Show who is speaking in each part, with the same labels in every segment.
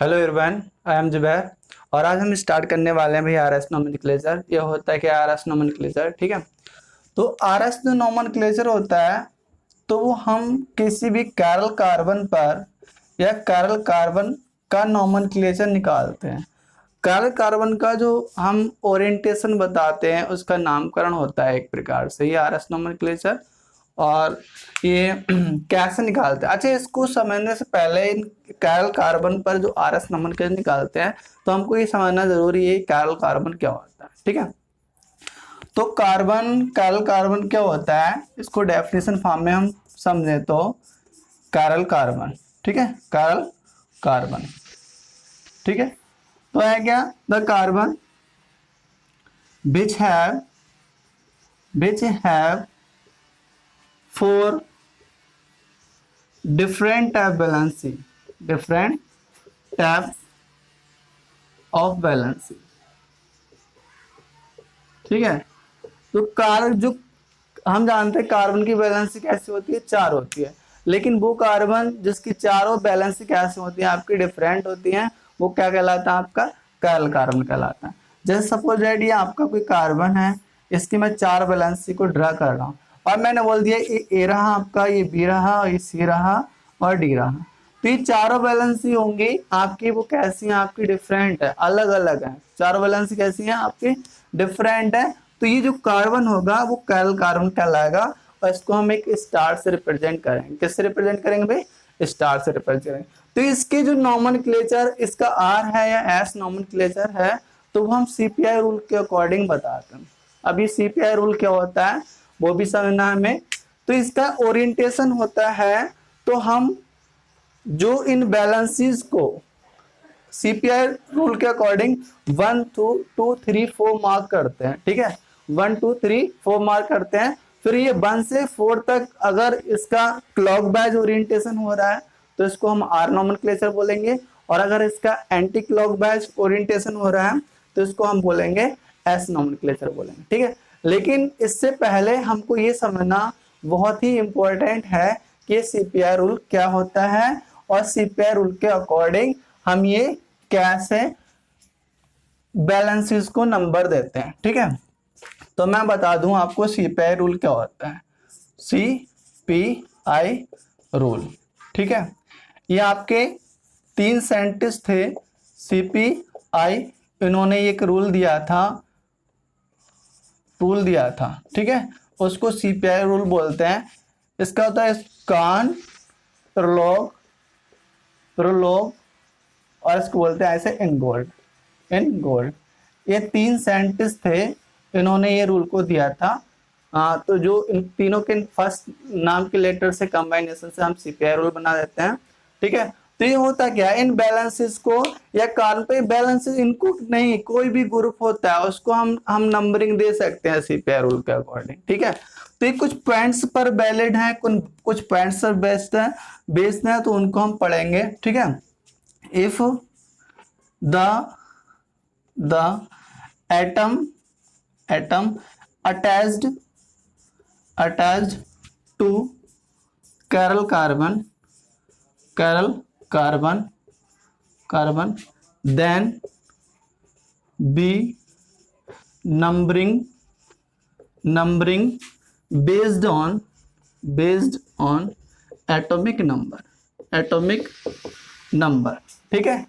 Speaker 1: Hello everyone, I am Zubair और आज हम स्टार्ट करने वाले हैं भाई आरएस नोमेनक्लेचर। ये होता है कि आरएस नोमेनक्लेचर, ठीक है। तो आरएस जो नोमेनक्लेचर होता है तो वो हम किसी भी कैरल कार्बन पर या कैरल कार्बन का नोमेनक्लेचर निकालते हैं। कैरल कार्बन का जो हम ओरिएंटेशन बताते हैं उसका नामकरण होता है एक प्रकार से ये आरएस नोमेनक्लेचर। और ये कैसे निकालते हैं, अच्छा इसको समझने से पहले इन कैरल कार्बन पर जो आरएस नोमेनक्लेचर निकालते हैं तो हमको ये समझना जरूरी है कैरल कार्बन क्या होता है, ठीक है। तो कैरल कार्बन क्या होता है, इसको डेफिनेशन फॉर्म में हम समझे तो कैरल कार्बन, ठीक है, कैरल कार्बन, ठीक है। तो है क्या, the carbon which have four different type of valency, ठीक है। तो जो हम जानते हैं कार्बन की वैलेंसी कैसी होती है, 4 होती है, लेकिन वो कार्बन जिसकी चारों वैलेंसी कैसी होती है आपकी डिफरेंट होती है, वो क्या कहलाता है, आपका कैरल कार्बन कहलाता है। जैसे सपोज दैट ये आपका कोई कार्बन है, इसकी मैं 4 वैलेंसी को ड्रा कर रहा हूँ और मैंने बोल दिया ये ए रहा आपका, ये बी रहा, ये सी रहा और डी रहा। तो ये चारों वैलेंसी होंगी आपकी, वो कैसी हैं, आपकी डिफरेंट है, अलग अलग है। चारों वैलेंसी कैसी हैं आपकी, डिफरेंट है। तो ये जो कार्बन होगा वो कैरल कार्बन कहलाएगा और इसको हम एक स्टार से रिप्रेजेंट करेंगे। किससे रिप्रेजेंट करेंगे भाई, स्टार से रिप्रेजेंट करेंगे। तो इसके जो नोमेनक्लेचर इसका आर है या एस नोमेनक्लेचर है तो वो हम सीपीआई रूल के अकॉर्डिंग बताते हैं। अब ये सीपीआई रूल क्या होता है वो भी समझना है हमें। तो इसका ओरिएंटेशन होता है, तो हम जो इन बैलेंसेस को सीपीआई रूल के अकॉर्डिंग 1 2 3 4 मार्क करते हैं, ठीक है। 1 2 3 4 मार्क करते हैं, फिर ये 1 से 4 तक अगर इसका क्लॉकवाइज ओरिएंटेशन हो रहा है तो इसको हम आर नोमेनक्लेचर बोलेंगे, और अगर इसका एंटी क्लॉकवाइज ओरिएंटेशन हो रहा है तो इसको हम बोलेंगे एस नोमेनक्लेचर बोलेंगे, ठीक है। लेकिन इससे पहले हमको ये समझना बहुत ही इंपॉर्टेंट है कि सीपीआई रूल क्या होता है और सीपीआई रूल के अकॉर्डिंग हम ये कैसे बैलेंसेस को नंबर देते हैं, ठीक है। तो मैं बता दूं आपको सीपीआई रूल क्या होता है। सीपीआई रूल, ठीक है। ये आपके 3 साइंटिस्ट थे सीपीआई, इन्होंने एक रूल दिया था, ठीक है, उसको सीपीआई रूल बोलते हैं। इसका होता है स्कान, प्रोलॉग और इसको बोलते हैं ऐसे इनगोल्ड। ये 3 साइंटिस्ट थे, इन्होंने ये रूल को दिया था। तो जो इन तीनों के फर्स्ट नाम के लेटर से कॉम्बिनेशन से हम सीपीआई रूल बना देते हैं, ठीक है। तो ये होता क्या है, इन बैलेंसेस को या कार्बन पे बैलेंसेस इनको नहीं, कोई भी ग्रुप होता है उसको हम नंबरिंग दे सकते हैं सीपीआई रूल के अकॉर्डिंग, ठीक है। तो ये कुछ पॉइंट्स पर वैलिड है, कुछ पॉइंट्स पर बेस्ड है, तो उनको हम पढ़ेंगे, ठीक है। If the atom attached to chiral carbon then be numbering based on atomic number, ठीक है,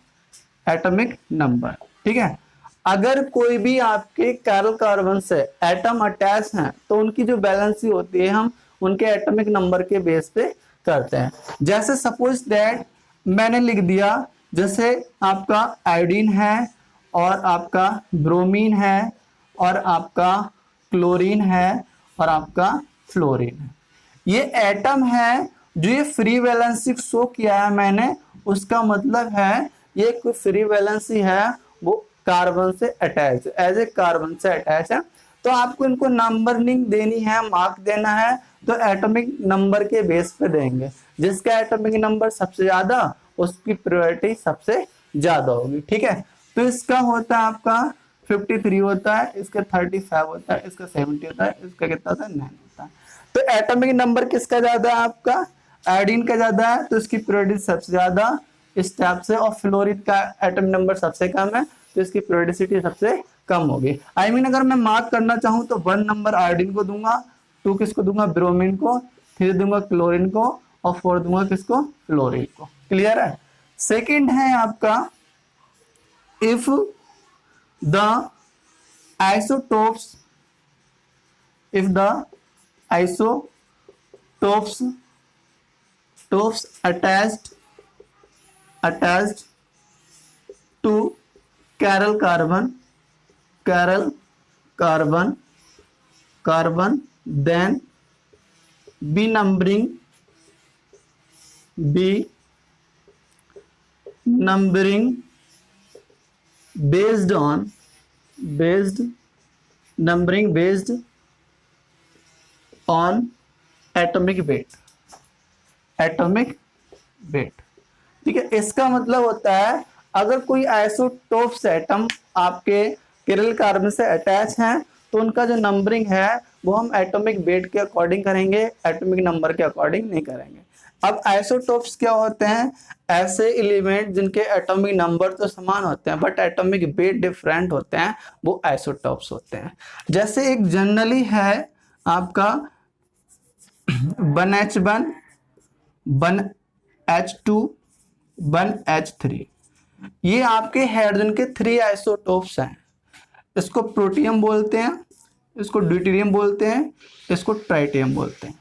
Speaker 1: एटॉमिक नंबर, ठीक है। अगर कोई भी आपके कैरल कार्बन से एटम अटैच हैं तो उनकी जो बैलेंसी होती है हम उनके एटॉमिक नंबर के बेस पे करते हैं। जैसे सपोज दैट मैंने लिख दिया, जैसे आपका आयोडीन है और आपका ब्रोमीन है और आपका क्लोरीन है और आपका फ्लोरीन है, ये एटम है। जो ये फ्री वैलेंसी शो किया है मैंने, उसका मतलब है ये कोई फ्री वैलेंसी है, वो कार्बन से अटैच, एज ए कार्बन से अटैच है। तो आपको इनको नंबरिंग देनी है, मार्क देना है, तो एटॉमिक नंबर के बेस पे देंगे। जिसका एटॉमिक नंबर सबसे ज्यादा उसकी प्रायोरिटी सबसे ज्यादा होगी, ठीक है। तो इसका होता है आपका 53 होता है, इसका 35 होता है, इसका 70 होता है, इसका कितना होता है 9 होता है। तो एटॉमिक नंबर किसका ज्यादा है आपका, आयोडीन का ज्यादा है, तो इसकी पीरियोडिसिटी सबसे ज्यादा इस टाइप से, और फ्लोरीन का एटॉमिक नंबर सबसे कम है, तो इसकी पीरियोडिसिटी सबसे कम होगी। आई मीन अगर मैं मार्क करना चाहूं तो 1 नंबर आयोडीन को दूंगा, 2 किसको दूंगा, ब्रोमीन को, 3 दूंगा क्लोरीन को, और 4 दूंगा किसको, फ्लोरीन को। क्लियर है। सेकंड है आपका, if the isotopes if the isotopes attached to chiral carbon then b numbering based on atomic weight। ठीक है, इसका मतलब होता है अगर कोई आइसोटोप्स एटम आपके किरल कार्बन से अटैच हैं तो उनका जो नंबरिंग है वो हम एटॉमिक वेट के अकॉर्डिंग करेंगे, एटॉमिक नंबर के अकॉर्डिंग नहीं करेंगे। अब आइसोटोप्स क्या होते हैं, ऐसे एलिमेंट जिनके एटॉमिक नंबर तो समान होते हैं बट एटॉमिक वेट डिफरेंट होते हैं, वो आइसोटोप्स होते हैं। जैसे एक जनरली है आपका 1H1 1H2 1H3, ये आपके हाइड्रोजन के 3 आइसोटोप्स हैं। इसको प्रोटियम बोलते हैं, इसको ड्यूटेरियम बोलते हैं, इसको ट्राइटियम बोलते हैं।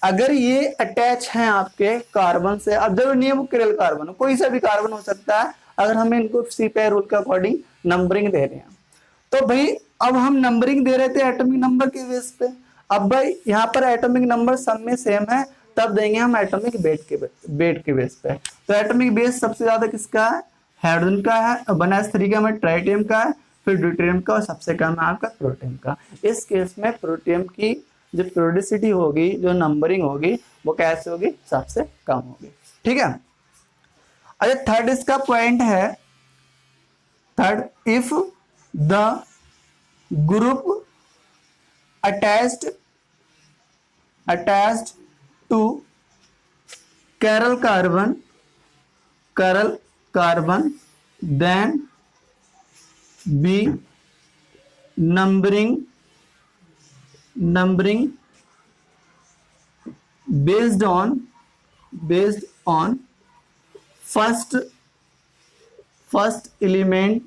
Speaker 1: अगर ये अटैच हैं आपके कार्बन से, अब जरूर नहीं है वो किरल कार्बन हो, कोई सा भी कार्बन हो सकता है, अगर हम इनको सी पेयर रूल के अकॉर्डिंग नंबरिंग दे रहे हैं तो भाई अब हम नंबरिंग दे रहे थे एटॉमिक नंबर के बेस पे। अब भाई यहाँ पर एटॉमिक नंबर सब में सेम है, तब देंगे हम एटॉमिक वेट के बेस पे। तो एटॉमिक बेस सबसे ज्यादा किसका है, हाइड्रोजन का है, 1s3 का है, ट्राइटियम का है, फिर ड्यूटेरियम का, और सबसे कम है आपका प्रोटियम का। इस केस में प्रोटियम की जो पीरियोडिसिटी होगी, जो नंबरिंग होगी, वो कैसे होगी, सबसे कम होगी। ठीक है। अच्छा, थर्ड इसका पॉइंट है, third, if the group attached to chiral carbon then be numbering based on first element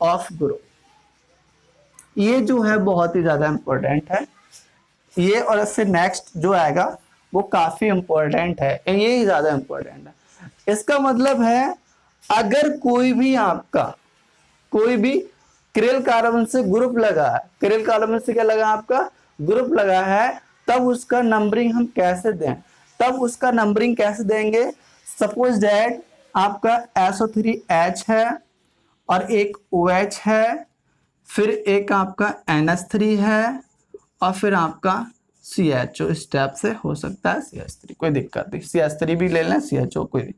Speaker 1: of group। ये जो है बहुत ही ज्यादा इंपॉर्टेंट है ये, और इससे नेक्स्ट जो आएगा वो काफी इंपॉर्टेंट है, ये ही ज्यादा इंपॉर्टेंट है। इसका मतलब है अगर कोई भी किरल कार्बन से ग्रुप लगा है, किरल कार्बन से क्या लगा आपका, ग्रुप लगा है, तब उसका नंबरिंग हम कैसे दें, देंगे। सपोज दैट आपका SO3H है और एक OH है, फिर एक आपका NH3 है, और फिर आपका CHO, इस टाइप से हो सकता है CH3, कोई दिक्कत नहीं, CH3 भी ले लें, CHO कोई नहीं।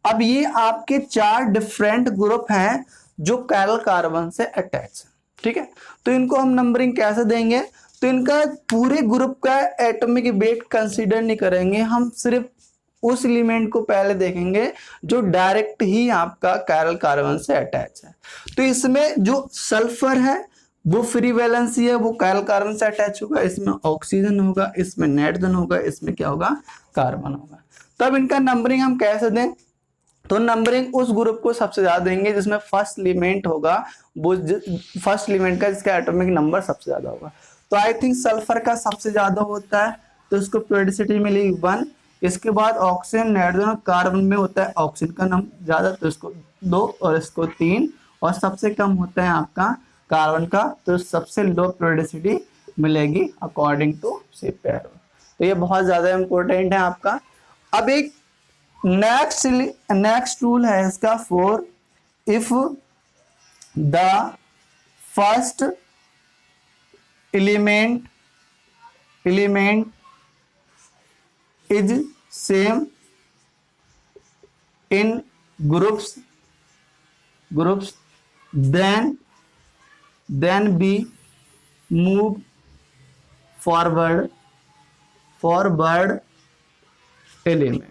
Speaker 1: अब ये आपके 4 डिफरेंट ग्रुप हैं जो कैरल कार्बन से अटैच है। ठीक है, तो इनको हम नंबरिंग कैसे देंगे, तो इनका पूरे ग्रुप का एटॉमिक वेट कंसीडर नहीं करेंगे, हम सिर्फ उस एलिमेंट को पहले देखेंगे जो डायरेक्ट ही आपका कैरल कार्बन से अटैच है। तो इसमें जो सल्फर है वो फ्री वैलेंसी है, वो कैरल कार्बन से अटैच होगा, इसमें ऑक्सीजन होगा, इसमें नाइट्रोजन होगा, इसमें क्या होगा, कार्बन होगा। तब इनका नंबरिंग हम कैसे दें, तो नंबरिंग उस ग्रुप को सबसे ज्यादा देंगे जिसमें फर्स्ट एलिमेंट होगा, वो फर्स्ट एलिमेंट का जिसका एटॉमिक नंबर सबसे ज्यादा होगा। तो आई थिंक सल्फर का सबसे ज्यादा होता है, तो इसको पीरियोडिसिटी मिलेगी 1। इसके बाद ऑक्सीजन, नाइट्रोजन और कार्बन में होता है ऑक्सीजन का नंबर ज्यादा, तो इसको 2 और इसको 3, और सबसे कम होता है आपका कार्बन का, तो सबसे लो पीरियोडिसिटी मिलेगी अकॉर्डिंग टू सी पेयर। तो ये बहुत ज्यादा इंपॉर्टेंट है आपका। अब एक नेक्स्ट रूल है इसका 4, if the first element is same in groups then be moved forward element,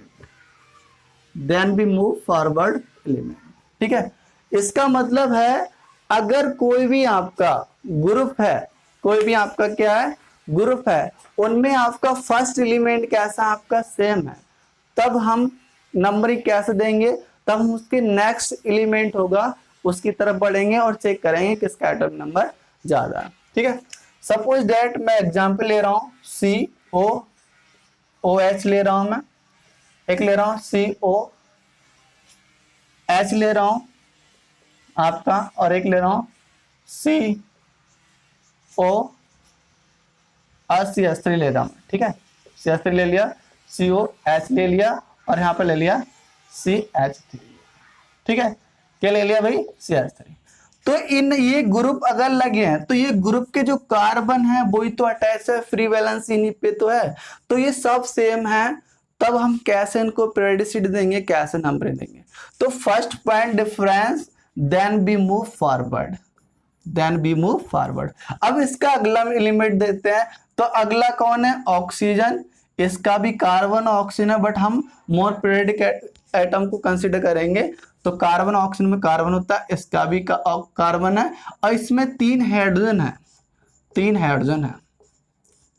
Speaker 1: then be move forward element। ठीक है, इसका मतलब है अगर कोई भी आपका ग्रुप है, कोई भी आपका क्या है ग्रुप है, उनमें आपका फर्स्ट एलिमेंट कैसा आपका सेम है, तब हम नंबरिंग कैसे देंगे, तब हम उसके नेक्स्ट एलिमेंट होगा उसकी तरफ बढ़ेंगे और चेक करेंगे किसका एटॉमिक नंबर ज्यादा है। ठीक है, सपोज दैट मैं एग्जांपल ले रहा हूं COOH ले रहा हूं, मैं एक ले रहा हूं COH ले रहा हूं आपका, और एक ले रहा हूं COCH3 ले रहा हूं। ठीक है, CH3 ले लिया, COH ले लिया, और यहाँ पे ले लिया CH3। ठीक है, क्या ले लिया भाई CH3। तो इन ये ग्रुप अगर लगे हैं तो ये ग्रुप के जो कार्बन है वही तो अटैच है, फ्री वैलेंस इन्हीं पे तो है, तो ये सब सेम है, तब हम कैसे इनको पेरियोडिसिटी देंगे, कैसे नंबर देंगे। तो first point difference, then B move forward. अब इसका अगला एलिमेंट देते हैं, तो अगला कौन है ऑक्सीजन, इसका भी कार्बन ऑक्सीजन है, बट हम मोर पीरियडिक एटम को कंसीडर करेंगे, तो कार्बन ऑक्सीजन में कार्बन होता है, इसका भी कार्बन है, और इसमें 3 हाइड्रोजन है,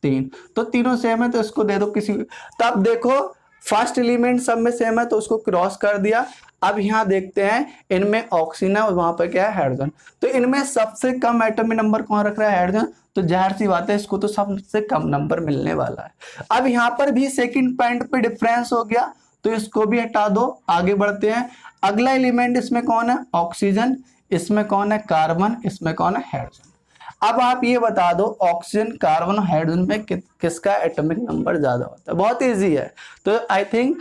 Speaker 1: 3, तो तीनों सेम है, तो इसको दे दो किसी। तब देखो फर्स्ट एलिमेंट सब में सेम है तो उसको क्रॉस कर दिया। अब यहाँ देखते हैं इनमें ऑक्सीजन है और वहां पर क्या है हाइड्रोजन, तो इनमें सबसे कम एटॉमिक नंबर कौन रख रहा है हाइड्रोजन, तो जाहिर सी बात है इसको तो सबसे कम नंबर मिलने वाला है। अब यहाँ पर भी सेकंड पॉइंट पे डिफरेंस हो गया, तो इसको भी हटा दो, आगे बढ़ते हैं। अगला एलिमेंट इसमें कौन है ऑक्सीजन, इसमें कौन है कार्बन, इसमें कौन है हाइड्रोजन। अब आप ये बता दो ऑक्सीजन कार्बन और हाइड्रोजन में किसका एटॉमिक नंबर ज्यादा होता है। बहुत इजी है, तो आई थिंक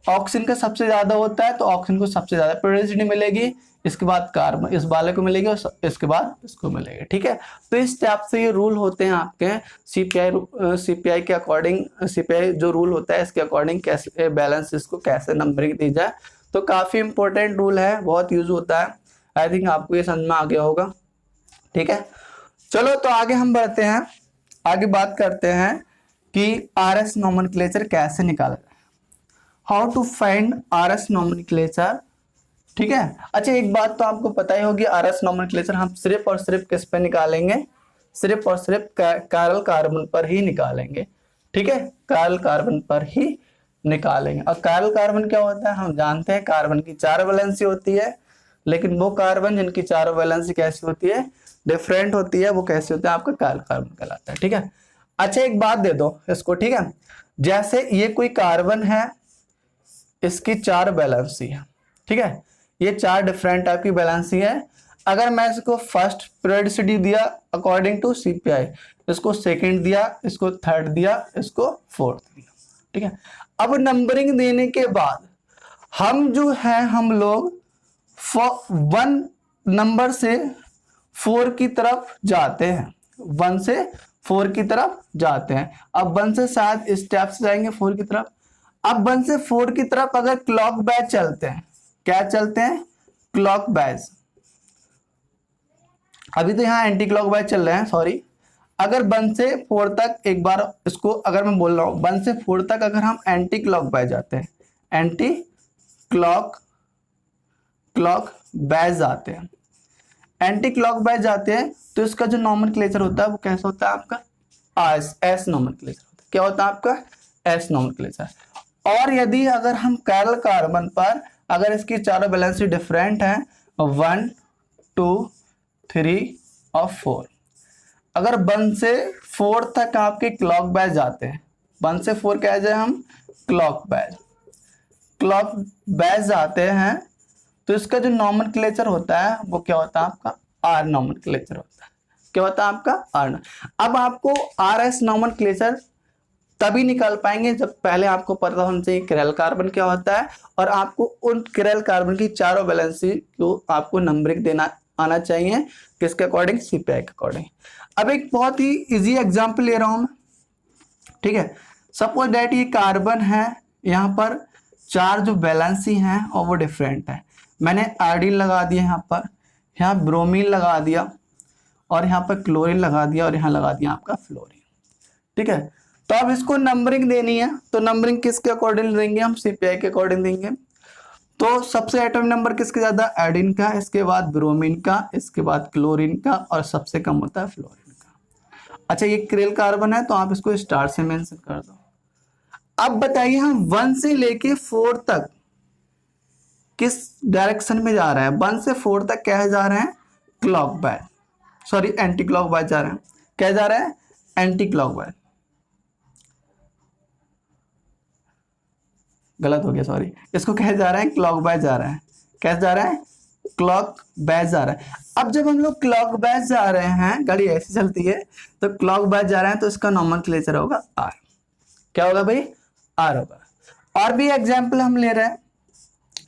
Speaker 1: ऑक्सीजन का सबसे ज्यादा होता है, तो ऑक्सीजन को सबसे ज्यादा पेरियोडिसिटी मिलेगी, इसके बाद कार्बन इस वाले को मिलेगी और इसके बाद इसको मिलेगी। ठीक है, तो इस टाइप से ये रूल होते हैं आपके सीपीआई के अकॉर्डिंग, सीपीआई जो रूल होता है इसके अकॉर्डिंग कैसे बैलेंस इसको कैसे नंबरिंग दी जाए, तो काफी इंपॉर्टेंट रूल है, बहुत यूज होता है। आई थिंक आपको ये समझ में आ गया होगा। ठीक है, चलो तो आगे हम बढ़ते हैं, आगे बात करते हैं कि आरएस नोमेनक्लेचर कैसे निकाला जाए, how to find RS nomenclature. ठीक है, अच्छा एक बात तो आपको पता ही होगी, आरएस नोमेनक्लेचर हम सिर्फ और सिर्फ किस पे निकालेंगे, सिर्फ और सिर्फ कायरल कार्बन पर ही निकालेंगे। ठीक है, कायरल कार्बन पर ही निकालेंगे। और कायरल कार्बन क्या होता है, हम जानते हैं कार्बन की 4 वैलेंसी होती है, लेकिन वो कार्बन जिनकी 4 वैलेंसी कैसी होती है डिफरेंट होती है, वो कैसे होता है आपका कायरल कार्बन कहलाता है। ठीक है, अच्छा एक बात दे दो इसको। ठीक है, जैसे ये कोई कार्बन है, इसकी 4 वैलेंसी है। ठीक है, ये 4 डिफरेंट टाइप की वैलेंसी है। अगर मैं इसको फर्स्ट पेरियोडिसिटी दिया अकॉर्डिंग टू सीपीआई, इसको सेकंड दिया, इसको थर्ड दिया, इसको फोर्थ दिया। ठीक है, अब नंबरिंग देने के बाद हम जो है हम लोग 1 नंबर से 4 की तरफ जाते हैं, 1 से 4 की तरफ जाते हैं। अब 1 से शायद स्टेप से जाएंगे 4 की तरफ। अब 1 से 4 की तरफ अगर क्लॉक वाइज चलते हैं, क्या चलते हैं क्लॉक वाइज, अभी तो यहाँ एंटी क्लॉक वाइज चल रहे हैं, सॉरी। अगर 1 से 4 तक एक बार इसको अगर मैं बोल रहा हूं 1 से 4 तक अगर हम एंटी क्लॉक वाइज जाते हैं, एंटी क्लॉक वाइज जाते हैं, एंटी क्लॉक वाइज जाते हैं, तो इसका जो नोमेनक्लेचर होता है वो कैसा होता है आपका एस नोमेनक्लेचर होता है। क्या होता है आपका एस नोमेनक्लेचर। और यदि अगर हम कायरल कार्बन पर अगर इसकी 4 वैलेंसी डिफरेंट है 1, 2, 3 और 4, अगर 1 से 4 तक आपके क्लॉक वाइज जाते हैं, 1 से 4 क्या जाए हम क्लॉक वाइज जाते हैं, तो इसका जो नोमेनक्लेचर होता है वो क्या होता है आपका आर नोमेनक्लेचर होता है। क्या होता है आपका आर। अब आपको आर एस नोमेनक्लेचर तभी निकाल पाएंगे जब पहले आपको पता होना चाहिए किरल कार्बन क्या होता है, और आपको उन किरल कार्बन की 4 वैलेंसी को आपको नंबरिंग देना आना चाहिए, किसके अकॉर्डिंग सीपीआई के अकॉर्डिंग। अब एक बहुत ही इजी एग्जांपल ले रहा हूं मैं। ठीक है, सपोज दैट ये कार्बन है, यहाँ पर चार जो वैलेंसी हैं और वो डिफरेंट है। मैंने आयोडीन लगा दिया यहाँ पर, यहाँ ब्रोमीन लगा दिया, और यहाँ पर क्लोरीन लगा दिया, और यहाँ लगा दिया आपका फ्लोरीन। ठीक है, तो अब इसको नंबरिंग देनी है, तो नंबरिंग किसके अकॉर्डिंग देंगे हम? सीपीआई के अकॉर्डिंग देंगे। तो सबसे एटॉमिक नंबर किसके ज्यादा? आयोडीन का, इसके बाद ब्रोमीन का, इसके बाद क्लोरीन का, और सबसे कम होता है फ्लोरीन का। अच्छा, ये क्रेल कार्बन है तो आप इसको स्टार से मेंशन कर दो। अब बताइए हम 1 से लेके 4 तक किस डायरेक्शन में जा रहे हैं? 1 से 4 तक क्या जा रहे हैं? क्लॉकवाइज, सॉरी एंटी क्लॉकवाइज जा रहे हैं। क्या जा रहा है? एंटी क्लॉकवाइज, गलत हो गया सॉरी। इसको क्या जा रहा है? क्लॉकवाइज जा रहा है। कैसे जा रहा है? क्लॉकवाइज जा रहा है। अब जब हम लोग क्लॉकवाइज जा रहे हैं, गाड़ी ऐसी चलती है, तो क्लॉकवाइज जा रहे हैं तो इसका नोमेनक्लेचर होगा आर। क्या होगा भाई? आर होगा। और भी एग्जाम्पल हम ले रहे हैं,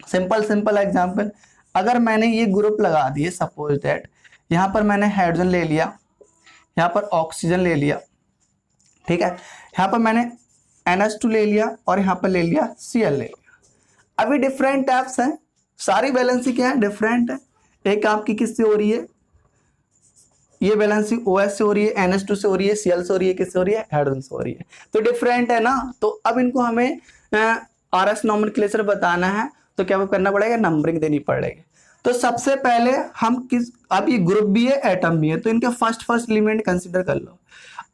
Speaker 1: सिंपल एग्जाम्पल। अगर मैंने ये ग्रुप लगा दिए, सपोज दैट यहाँ पर मैंने हाइड्रोजन ले लिया, यहाँ पर ऑक्सीजन ले लिया, ठीक है, यहाँ पर मैंने NH2 ले लिया, और यहाँ पर ले लिया Cl ले लिया। अभी डिफरेंट टाइप्स हैं, सारी वैलेंसी क्या है? डिफरेंट है। एक आपकी किससे हो रही है? ये वैलेंसी OH से हो रही है, NH2 से हो रही है, Cl से हो रही है, किससे हो रही है? हाइड्रोजन से हो रही है। तो डिफरेंट है ना, तो अब इनको हमें RS नोमेनक्लेचर बताना है, तो क्या करना पड़ेगा? नंबरिंग देनी पड़ेगी। तो सबसे पहले हम किस, अब ये ग्रुप भी है, एटम भी है, तो इनके फर्स्ट एलिमेंट कंसीडर कर लो।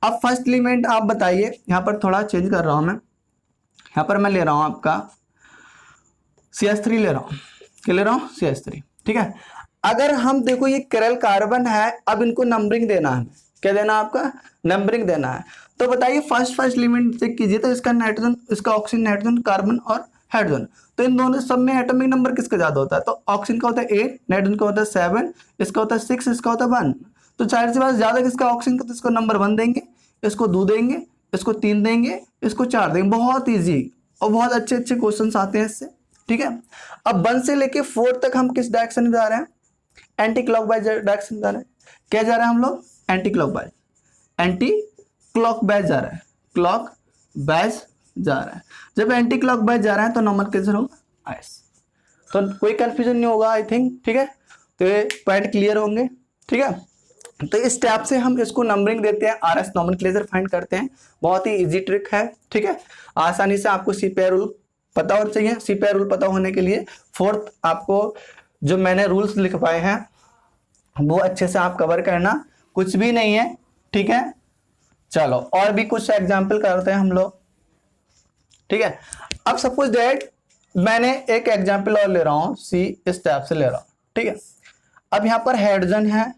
Speaker 1: अब फर्स्ट एलिमेंट आप बताइए, यहाँ पर थोड़ा चेंज कर रहा हूं मैं, यहाँ पर मैं ले रहा हूं आपका CH3 ले रहा हूं। क्या ले रहा हूं? CH3। ठीक है, अगर हम देखो ये केरल कार्बन है, अब इनको नंबरिंग देना है। क्या देना है आपका? नंबरिंग देना है। तो बताइए फर्स्ट एलिमेंट चेक कीजिए, तो इसका नाइट्रोजन, इसका ऑक्सीजन, नाइट्रोजन, कार्बन और हाइड्रोजन, तो इन दोनों सब में एटॉमिक नंबर किसका ज्यादा होता है? तो ऑक्सीजन का होता है 8, नाइट्रोजन का होता है 7, इसका होता है 6, इसका होता है 1। तो जाहिर सी बात ज्यादा किसका? ऑक्सीजन का, तो इसको नंबर 1 देंगे, इसको 2 देंगे, इसको 3 देंगे, इसको 4 देंगे। बहुत ईजी और बहुत अच्छे क्वेश्चन आते हैं इससे। ठीक है, अब 1 से लेके 4 तक हम किस डायरेक्शन में जा रहे हैं? एंटी क्लॉकवाइज डायरेक्शन में जा रहे हैं। क्या जा रहे हैं हम लोग? एंटी क्लॉकवाइज, एंटी क्लॉकवाइज जा रहा है, क्लॉकवाइज जा रहा है। जब एंटी क्लॉकवाइज जा रहा है तो नोमेनक्लेचर होगा एस। तो कोई कंफ्यूजन नहीं होगा आई थिंक। ठीक है, तो ये पॉइंट क्लियर होंगे। ठीक है, तो इस टाइप से हम इसको नंबरिंग देते हैं, RS नोमेनक्लेचर फाइंड करते हैं। बहुत ही इजी ट्रिक है। ठीक है, आसानी से आपको CPI रूल पता होना चाहिए। CPI रूल पता होने के लिए 4th आपको जो मैंने रूल्स लिखवाए हैं वो अच्छे से आप कवर करना, कुछ भी नहीं है। ठीक है, चलो और भी कुछ एग्जाम्पल करते हैं हम लोग। ठीक है, अब सपोज दैट मैंने एक एग्जाम्पल और ले रहा हूं, सी इस टाइप से ले रहा हूं। ठीक है, अब यहाँ पर हाइड्रोजन है,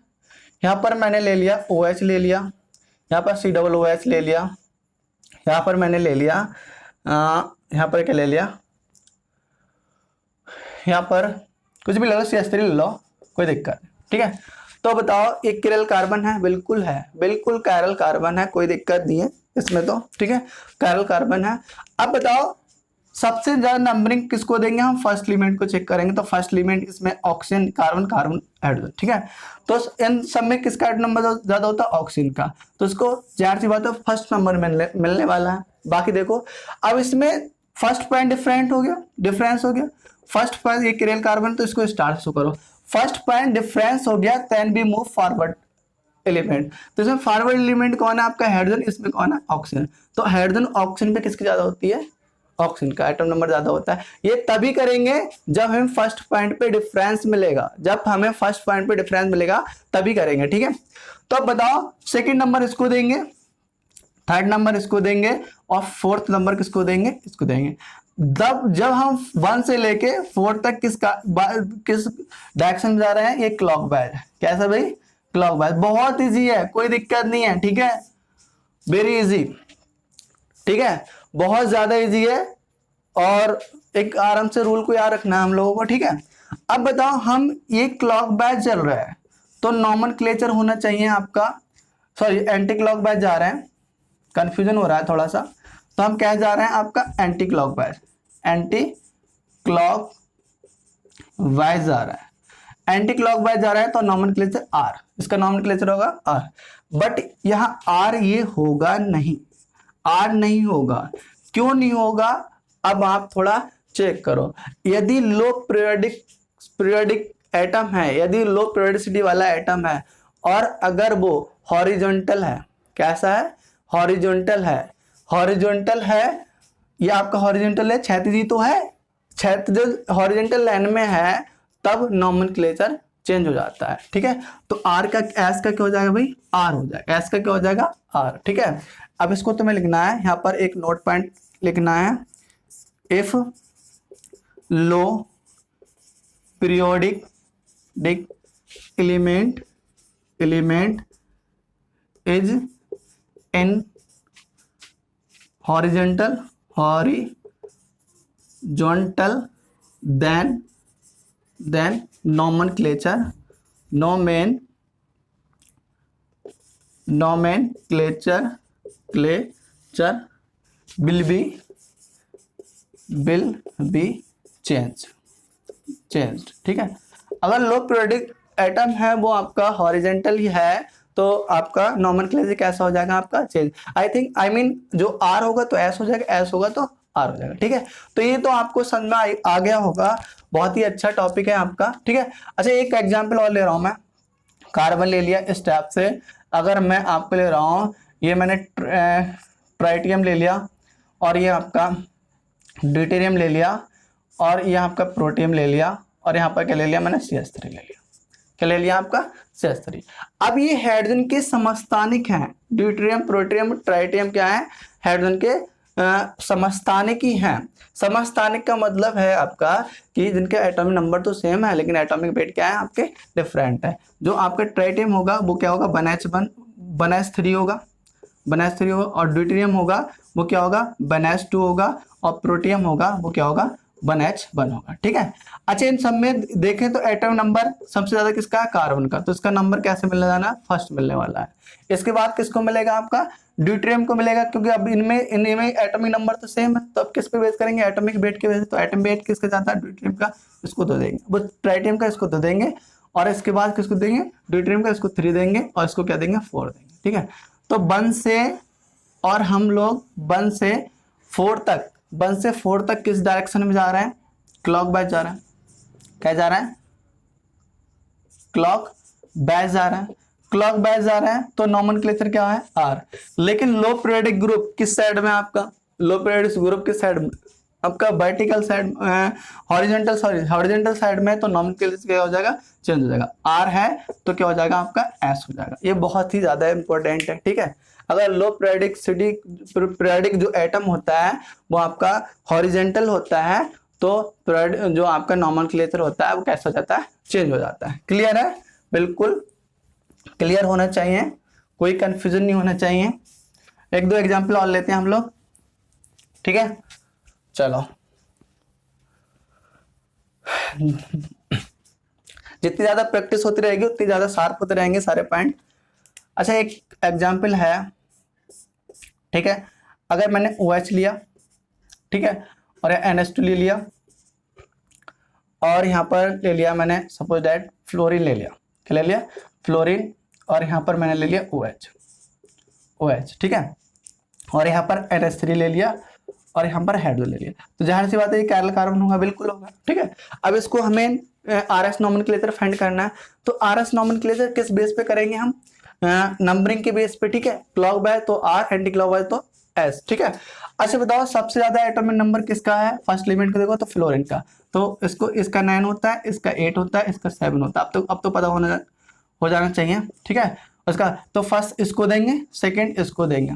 Speaker 1: यहाँ पर मैंने ले लिया OH ले लिया, यहाँ पर COOH ले लिया, यहाँ पर मैंने ले लिया यहाँ पर क्या ले लिया, यहाँ पर कुछ भी ले लो, CH3 ले लो, कोई दिक्कत नहीं। ठीक है, तो बताओ एक कैरल कार्बन है? बिल्कुल है, बिल्कुल कैरल कार्बन है, कोई दिक्कत नहीं है इसमें तो। ठीक है, कैरल कार्बन है। अब बताओ सबसे ज्यादा नंबरिंग किसको देंगे हम? फर्स्ट एलिमेंट को चेक करेंगे, तो फर्स्ट एलिमेंट इसमें ऑक्सीजन, कार्बन, कार्बन, हाइड्रोजन। ठीक है, तो इन सब में किसका नंबर ज्यादा होता है? ऑक्सीजन का। तो इसको जाहिर सी बात है फर्स्ट नंबर मिलने वाला है। बाकी देखो, अब इसमें फर्स्ट पॉइंट डिफरेंस हो गया। फर्स्ट पॉइंट ये कैरल कार्बन, तो इसको स्टार से करो। फर्स्ट पॉइंट डिफरेंस हो गया, then B move forward element. तो इसमें फॉरवर्ड एलिमेंट कौन है आपका? हाइड्रोजन, इसमें कौन है? ऑक्सीजन। तो हाइड्रोजन ऑक्सीजन पे किसकी ज्यादा होती है? ऑक्सीजन का एटम नंबर ज्यादा होता है। ये तभी करेंगे जब हमें फर्स्ट पॉइंट पे डिफरेंस मिलेगा, तभी करेंगे। ठीक है, तो अब बताओ सेकंड नंबर इसको देंगे, थर्ड नंबर इसको देंगे, और फोर्थ नंबर किसको देंगे? इसको देंगे। जब हम 1 से लेके 4 तक किस डायरेक्शन में जा रहे हैं? ये क्लॉकवाइज। कैसा भाई? क्लॉकवाइज। बहुत इजी है, कोई दिक्कत नहीं है। ठीक है, वेरी इजी। ठीक है, बहुत ज्यादा इजी है, और एक आराम से रूल को याद रखना है हम लोगों को। ठीक है, अब बताओ हम ये क्लॉकवाइज चल रहा है तो नोमेनक्लेचर होना चाहिए आपका, सॉरी एंटी क्लॉकवाइज जा रहे हैं, कंफ्यूजन हो रहा है थोड़ा सा, तो हम क्या जा रहे हैं आपका? एंटी क्लॉकवाइज जा रहा है। एंटी क्लॉकवाइज जा रहा है तो नोमेनक्लेचर आर, इसका नोमेनक्लेचर होगा आर। बट यहाँ आर ये होगा नहीं, आर नहीं होगा। क्यों नहीं होगा? अब आप थोड़ा चेक करो। यदि लो पीरियोडिक एटम है, यदि लो पीरियोडिसिटी वाला एटम है और अगर वो हॉरिजॉन्टल है, कैसा है, हॉरिजॉन्टल है, हॉरिजॉन्टल है, ये आपका हॉरिजॉन्टल है, क्षैतिज तो है, क्षैतिज हॉरिजॉन्टल लाइन में है, तब नॉमेनक्लेचर चेंज हो जाता है। ठीक है, तो आर का, एस का क्या हो जाएगा भाई, आर हो जाएगा, एस का क्या हो जाएगा, आर। ठीक है, अब इसको तुम्हें लिखना है, यहाँ पर एक नोट पॉइंट लिखना है, if low periodic element is in horizontal then nomenclature will be changed। ठीक है, अगर लो पीरियोडिक एटम है वो आपका हॉरिजॉन्टल ही है तो आपका नॉमेनक्लेचर कैसा हो जाएगा, आपका चेंज। आई मीन जो आर होगा तो एस हो जाएगा, एस होगा तो आर हो जाएगा। ठीक है, तो ये तो आपको समझ में आ गया होगा, बहुत ही अच्छा टॉपिक है आपका। ठीक है, अच्छा एक एग्जांपल और ले रहा हूं मैं, कार्बन ले लिया इस टाइप से, अगर मैं आपको ले रहा हूं, ये मैंने ट्राइटियम ले लिया और ये आपका ड्यूटेरियम ले लिया और ये आपका प्रोटियम ले लिया और यहाँ पर क्या ले लिया मैंने, CH3 ले लिया। क्या ले लिया आपका, CH3। अब ये हाइड्रोजन के समस्थानिक हैं, ड्यूटेरियम प्रोटियम ट्राइटियम क्या है, हाइड्रोजन के समस्थानिक ही हैं। समस्थानिक का मतलब है आपका कि जिनके एटॉमिक नंबर तो सेम है लेकिन एटॉमिक वेट क्या है आपके, डिफरेंट है। जो आपका ट्राइटियम होगा वो क्या होगा, 1s3 होगा, 1s3 होगा, और ड्यूटेरियम होगा वो क्या होगा, 1s2 होगा, और प्रोटियम होगा वो क्या होगा, 1h1 होगा। ठीक है, अच्छा इन सब में देखें तो एटॉमिक नंबर सबसे ज्यादा किसका है, कार्बन का, तो इसका नंबर कैसे मिलने जाना है, फर्स्ट मिलने वाला है। इसके बाद किसको मिलेगा, आपका ड्यूटेरियम को मिलेगा, क्योंकि अब इनमें एटॉमिक नंबर तो सेम है, तो अब किस पे बेस करेंगे, एटॉमिक वेट के बेस, तो एटॉमिक वेट किसका जाता है, ड्यूटेरियम का, इसको दो देंगे, वो ट्राइटियम का इसको दो देंगे, और इसके बाद किसको देंगे, ड्यूटेरियम का इसको 3 देंगे, और इसको क्या देंगे, 4 देंगे। ठीक है, तो 1 से, और हम लोग 1 से 4 तक, 1 से 4 तक किस डायरेक्शन में जा रहे हैं, क्लॉक वाइज जा रहा है। क्या जा रहा है, क्लॉक वाइज जा रहा है, क्लॉक वाइज जा रहा है, तो नॉमेनक्लेचर क्या है, आर। लेकिन लो पीरियोडिक ग्रुप किस साइड में, आपका लो पीरियोडिक ग्रुप किस साइड में, आपका वर्टिकल साइड, हॉरिजॉन्टल साइड में, तो नॉमेनक्लेचर क्या हो जाएगा, चेंज हो जाएगा। आर है तो क्या हो जाएगा, आपका एस हो जाएगा। ये बहुत ही ज्यादा इंपॉर्टेंट है। ठीक है, अगर लो पीरियोडिक जो एटम होता है वो आपका हॉरिजॉन्टल होता है, तो जो आपका नॉमेनक्लेचर होता है वो कैसा हो जाता है, चेंज हो जाता है। क्लियर है, बिल्कुल क्लियर होना चाहिए, कोई कंफ्यूजन नहीं होना चाहिए। एक दो एग्जांपल और लेते हैं हम लोग। ठीक है, चलो जितनी ज्यादा प्रैक्टिस होती रहेगी उतनी ज्यादा शार्प होते रहेंगे सारे पॉइंट। अच्छा एक एग्जांपल है, ठीक है, अगर मैंने OH लिया, ठीक है, और NH2 ले लिया, और यहाँ पर ले लिया मैंने सपोज दैट फ्लोरीन ले लिया, क्या ले लिया, फ्लोरीन, और यहाँ पर मैंने ले लिया OH, ठीक है, और यहाँ पर NH3 ले लिया, और यहाँ पर हाइड्रो ले लिया, तो जाहिर सी बात है ये कैरल कार्बन होगा, बिल्कुल होगा। ठीक है, अब इसको हमें RS नॉमेनक्लेचर फाइंड करना है, तो RS नॉमेनक्लेचर किस बेस पे करेंगे हम, नंबरिंग के बेस पे। ठीक है, क्लॉक वाइज तो R, एंटी क्लॉक वाइज तो S। ठीक है, अच्छा बताओ सबसे ज्यादा एटॉमिक नंबर किसका है, फर्स्ट एलिमेंट को देखो तो फ्लोरीन का, तो इसको इसका 9 होता है, इसका 8 होता है, इसका 7 होता है। अब तो पता हो जाना चाहिए। ठीक है, उसका तो फर्स्ट इसको देंगे, सेकंड इसको देंगे,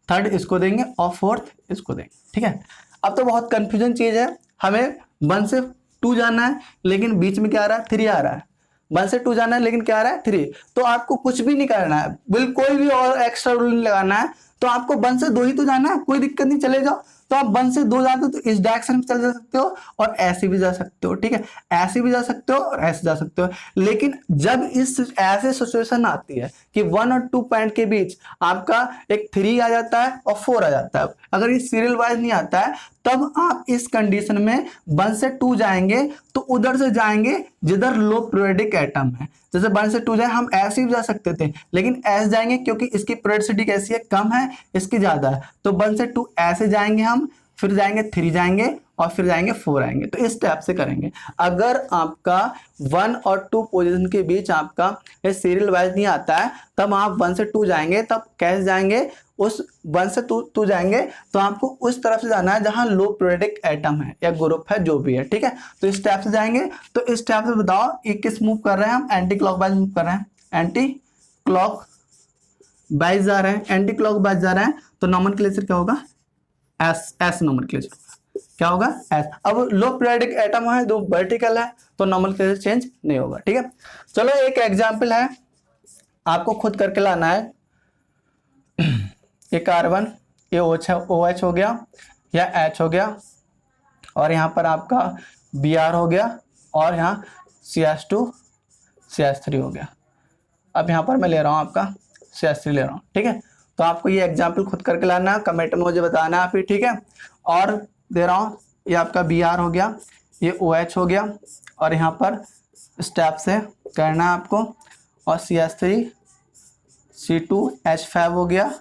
Speaker 1: थर्ड इसको देंगे, और फोर्थ इसको देंगे। ठीक है, अब तो बहुत कंफ्यूजन चीज है, हमें 1 से 2 जाना है लेकिन बीच में क्या आ रहा है, 3 आ रहा है। 1 से 2 जाना है लेकिन क्या आ रहा है, 3। तो आपको कुछ भी नहीं करना है, बिल्कुल कोई भी और एक्स्ट्रा रूल नहीं लगाना है, तो आपको 1 से 2 ही तो जाना है, कोई दिक्कत नहीं, चले जाओ। तो आप 1 से 2 जाते हो तो इस डायरेक्शन में चल जा सकते हो, और ऐसे भी जा सकते हो। ठीक है, ऐसे भी जा सकते हो और ऐसे जा सकते हो, लेकिन जब इस ऐसे सिचुएशन आती है कि 1 और 2 पॉइंट के बीच आपका एक 3 आ जाता है और 4 आ जाता है, अगर ये सीरियल वाइज नहीं आता है, तब आप इस कंडीशन में 1 से 2 जाएंगे तो उधर से जाएंगे जिधर लो पीरियोडिक एटम है। जैसे 1 से 2 जाए, हम ऐसे भी जा सकते थे लेकिन ऐसे जाएंगे क्योंकि इसकी पीरियोडिसिटी कैसी है, कम है, इसकी ज्यादा है, तो 1 से 2 ऐसे जाएंगे हम, फिर जाएंगे 3 जाएंगे और फिर जाएंगे 4 आएंगे। तो इस टाइप से करेंगे। अगर आपका 1 और 2 पोजीशन के बीच आपका ये सीरियल वाइज नहीं आता है, तब आप 1 से 2 जाएंगे। तब कैसे जाएंगे, उस 1 से 2 जाएंगे तो आपको उस तरफ से जाना है जहां लो पीरियोडिक एटम है या ग्रुप है जो भी है, ठीक है। तो इस टाइप से जाएंगे। तो इस टाइप से बताओ ये किस मूव कर रहे हैं, हम एंटी क्लॉक वाइज मूव कर रहे हैं, एंटी क्लॉक वाइज जा रहे हैं, एंटी क्लॉक वाइज जा रहे हैं। तो नोमेनक्लेचर क्या होगा, एस नोमेनक्लेचर क्या होगा, एस। अब लो पीरियोडिक एटम है, दो वर्टिकल है, तो नोमेनक्लेचर चेंज नहीं होगा, ठीक है। चलो एक एग्जांपल है, आपको खुद करके लाना है। ये कार्बन, ये OH हो गया या H हो गया, और यहाँ पर आपका Br हो गया, और यहाँ CH2 CH3 हो गया। अब यहाँ पर मैं ले रहा हूँ आपका CH3 ले रहा हूँ, ठीक है। तो आपको ये एग्जाम्पल खुद करके लाना है, कमेंट में मुझे बताना है आप ही, ठीक है। और दे रहा हूँ, ये आपका Br हो गया, ये OH हो गया, और यहाँ पर स्टेप से करना है आपको, और CH3 C2H5 हो गया,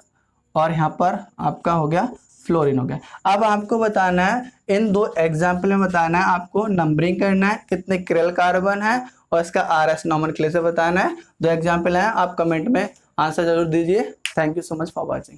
Speaker 1: और यहाँ पर आपका हो गया फ्लोरीन हो गया। अब आपको बताना है, इन दो एग्जाम्पल में बताना है, आपको नंबरिंग करना है कितने क्रेल कार्बन है, और इसका RS नोमेनक्लेचर बताना है। दो एग्जाम्पल है, आप कमेंट में आंसर जरूर दीजिए। Thank you so much for watching.